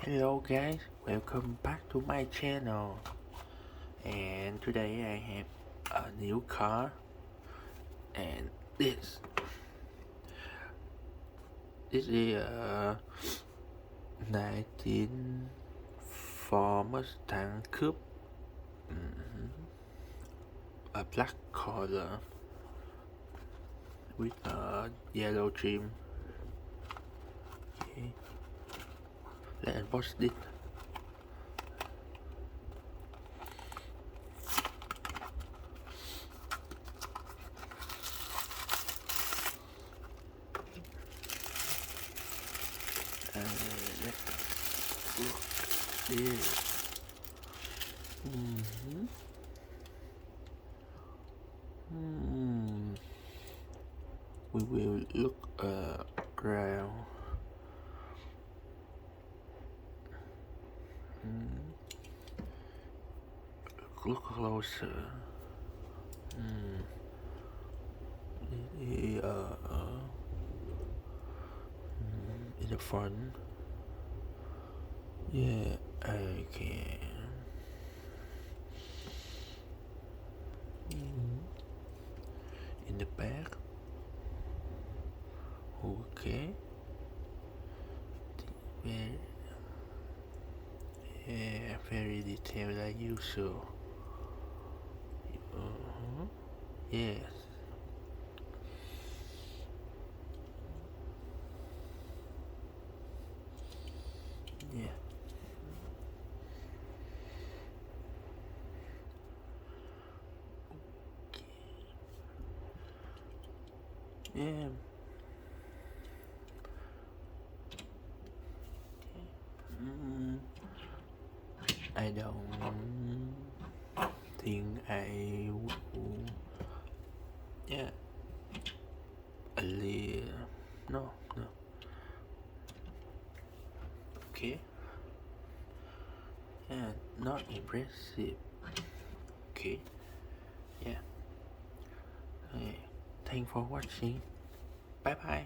Hello guys, welcome back to my channel. And today I have a new car, and this is a 1904 Mustang Coupe, a black color with a yellow trim. Okay, let's unbox it. Let's look this. We will look around. Look closer. In the front. Yeah, I can. In the back. Okay. Very detailed like usual. Yes. Yeah. Yeah. I don't think I will. Yeah. A little. No. Okay. Yeah, not impressive. Okay. Yeah. Hey, thanks for watching. Bye bye.